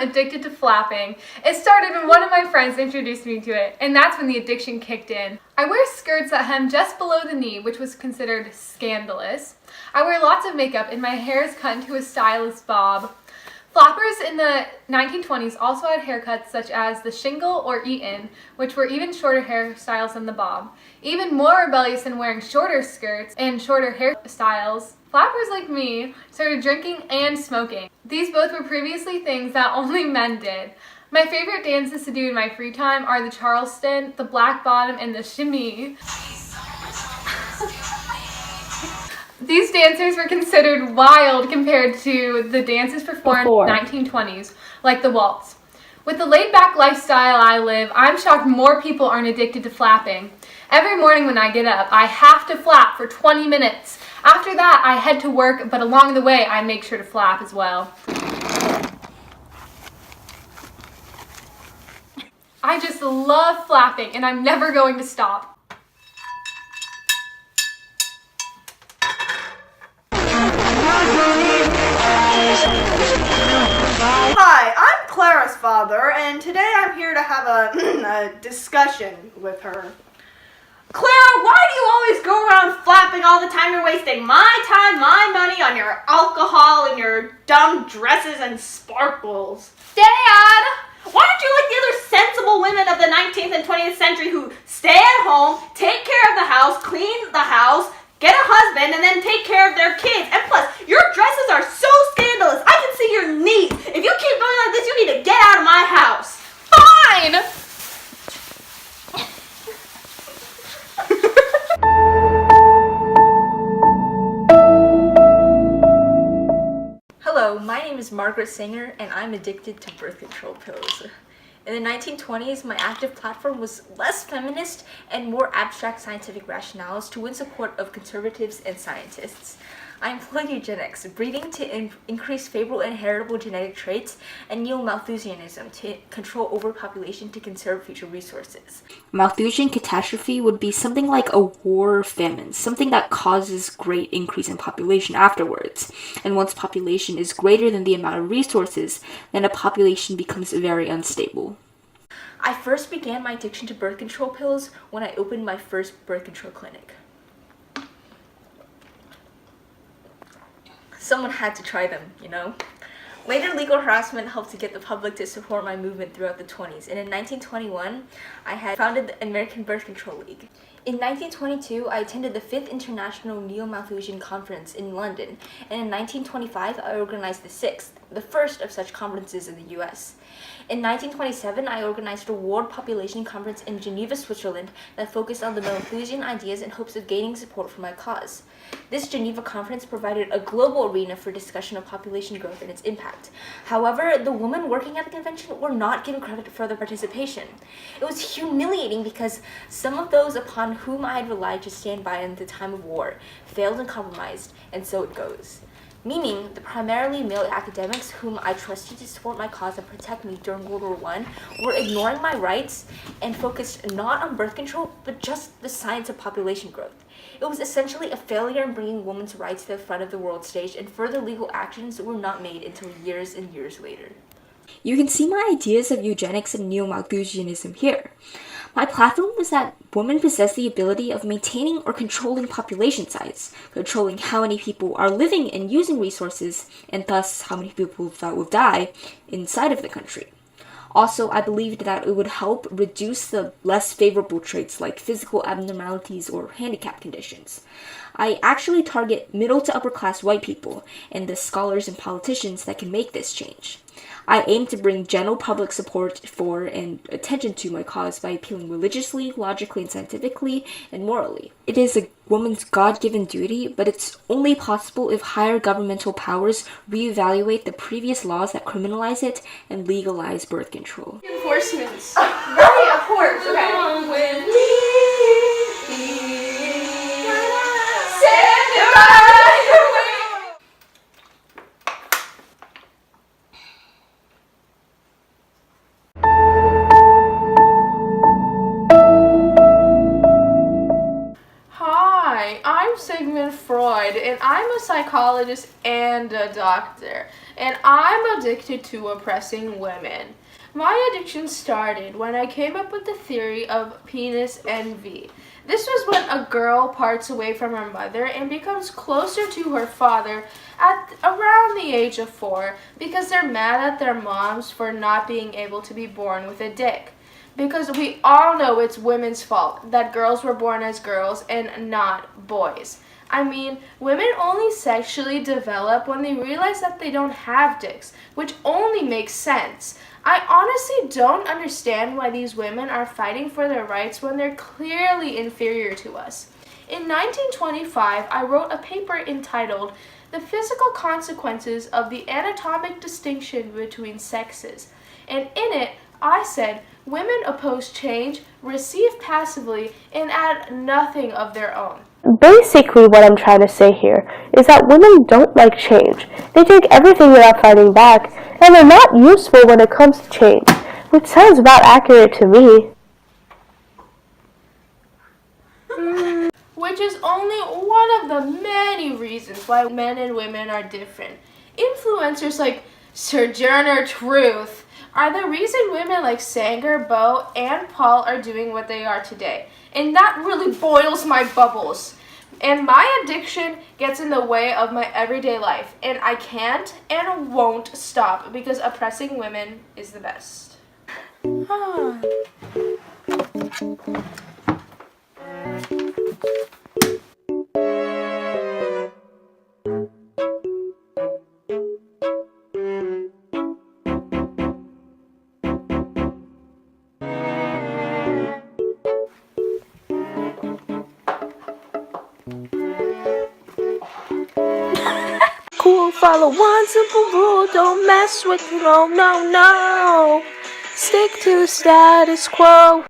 addicted to flapping. It started when one of my friends introduced me to it, and that's when the addiction kicked in. I wear skirts that hem just below the knee, which was considered scandalous. I wear lots of makeup, and my hair is cut into a stylus bob. Flappers in the 1920s also had haircuts such as the shingle or eaton, which were even shorter hairstyles than the bob. Even more rebellious than wearing shorter skirts and shorter hairstyles, flappers like me started drinking and smoking. These both were previously things that only men did. My favorite dances to do in my free time are the Charleston, the black bottom, and the shimmy. These dancers were considered wild compared to the dances performed in the 1920s, like the waltz. With the laid-back lifestyle I live, I'm shocked more people aren't addicted to flapping. Every morning when I get up, I have to flap for 20 minutes. After that, I head to work, but along the way, I make sure to flap as well. I just love flapping, and I'm never going to stop. Hi, I'm Clara's father, and today I'm here to have a discussion with her. Clara, why do you always go around flapping all the time? You're wasting my time, my money on your alcohol and your dumb dresses and sparkles. Dad! Why don't you like the other sensible women of the 19th and 20th century who stay at home, take care of the house, clean the house, get a husband, and then take care of their kids? And plus, your dresses are so scandalous. I can see your knees. If you keep going like this, you need to get out of my house. Fine! Hello, my name is Margaret Singer, and I'm addicted to birth control pills. In the 1920s, my active platform was less feminist and more abstract scientific rationales to win support of conservatives and scientists. I employed eugenics, breeding to increase favorable inheritable genetic traits, and neo-Malthusianism to control overpopulation to conserve future resources. Malthusian catastrophe would be something like a war or famine, something that causes great increase in population afterwards. And once population is greater than the amount of resources, then a population becomes very unstable. I first began my addiction to birth control pills when I opened my first birth control clinic. Someone had to try them, you know? Later, legal harassment helped to get the public to support my movement throughout the 20s, and in 1921, I had founded the American Birth Control League. In 1922, I attended the 5th International Neo-Malthusian Conference in London, and in 1925, I organized the 6th, the first of such conferences in the US. In 1927, I organized a World Population Conference in Geneva, Switzerland that focused on the Malthusian ideas in hopes of gaining support for my cause. This Geneva conference provided a global arena for discussion of population growth and its impact. However, the women working at the convention were not given credit for their participation. It was humiliating because some of those upon whom I had relied to stand by in the time of war failed and compromised, and so it goes. Meaning, the primarily male academics whom I trusted to support my cause and protect me during World War I were ignoring my rights and focused not on birth control, but just the science of population growth. It was essentially a failure in bringing women's rights to the front of the world stage, and further legal actions were not made until years and years later. You can see my ideas of eugenics and neo-Malthusianism here. My platform was that women possess the ability of maintaining or controlling population size, controlling how many people are living and using resources, and thus how many people that will die inside of the country. Also, I believed that it would help reduce the less favorable traits like physical abnormalities or handicap conditions. I actually target middle to upper class white people and the scholars and politicians that can make this change. I aim to bring general public support for and attention to my cause by appealing religiously, logically, and scientifically, and morally. It is a woman's God-given duty, but it's only possible if higher governmental powers reevaluate the previous laws that criminalize it and legalize birth control. Enforcements. Right, of course. Okay. Hi, I'm Sigmund Freud, and I'm a psychologist and a doctor. and I'm addicted to oppressing women. My addiction started when I came up with the theory of penis envy. This was when a girl parts away from her mother and becomes closer to her father at around the age of 4 because they're mad at their moms for not being able to be born with a dick. Because we all know it's women's fault that girls were born as girls and not boys. I mean, women only sexually develop when they realize that they don't have dicks, which only makes sense. I honestly don't understand why these women are fighting for their rights when they're clearly inferior to us. In 1925, I wrote a paper entitled "The Physical Consequences of the Anatomic Distinction Between Sexes," and in it, I said, women oppose change, receive passively, and add nothing of their own. Basically, what I'm trying to say here is that women don't like change. They take everything without fighting back, and they're not useful when it comes to change, which sounds about accurate to me. Which is only one of the many reasons why men and women are different. Influencers like Sojourner Truth are the reason women like Sanger, Bo, and Paul are doing what they are today. And that really boils my bubbles. And my addiction gets in the way of my everyday life. And I can't and won't stop because oppressing women is the best. Cool, follow one simple rule, don't mess with no, no, no. Stick to the status quo.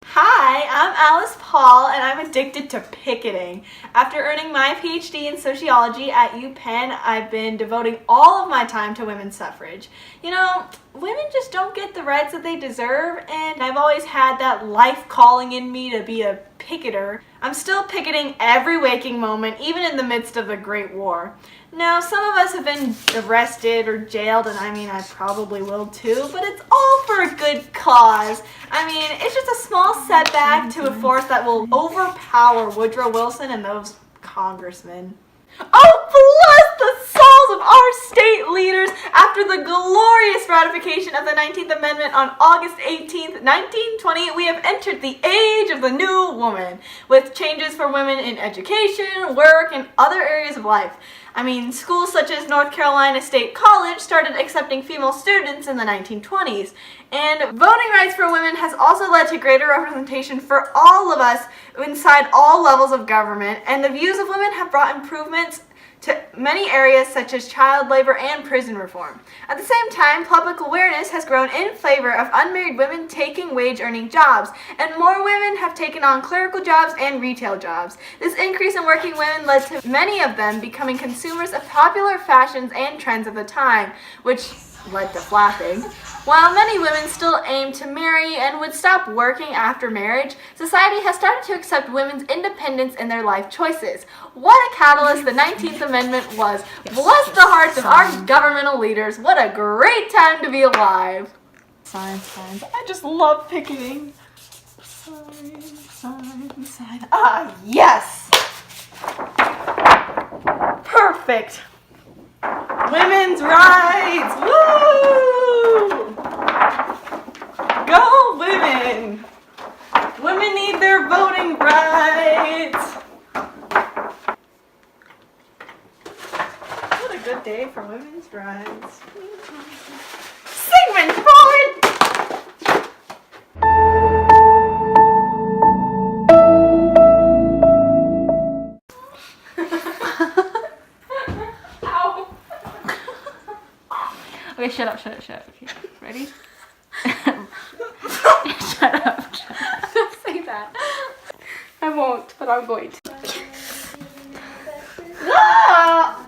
Hi, I'm Alice Paul, and I'm addicted to picketing. After earning my PhD in sociology at UPenn, I've been devoting all of my time to women's suffrage. You know, women just don't get the rights that they deserve, and I've always had that life calling in me to be a picketer. I'm still picketing every waking moment, even in the midst of the Great War. Now, some of us have been arrested or jailed, and I mean, I probably will too, but it's all for a good cause. I mean, it's just a small setback to a force that will overpower Woodrow Wilson and those congressmen. Oh, bless the souls of our state leaders! After the glorious ratification of the 19th Amendment on August 18th, 1920, we have entered the age of the new woman, with changes for women in education, work, and other areas of life. I mean, schools such as North Carolina State College started accepting female students in the 1920s. And voting rights for women has also led to greater representation for all of us inside all levels of government. And the views of women have brought improvements to many areas such as child labor and prison reform. At the same time, public awareness has grown in favor of unmarried women taking wage-earning jobs, and more women have taken on clerical jobs and retail jobs. This increase in working women led to many of them becoming consumers of popular fashions and trends of the time, which led to flapping. While many women still aim to marry and would stop working after marriage, society has started to accept women's independence in their life choices. What a catalyst the 19th Amendment was. Bless the hearts of our governmental leaders. What a great time to be alive. Signs. I just love picketing. Sign. Ah, yes! Perfect. Women's rights! Woo! Go women! Women need their voting rights! What a good day for women's rights. Sigmund Freud! Okay, shut up. Okay, ready? Shut up. Don't say that. I won't, but I'm going to. Ah!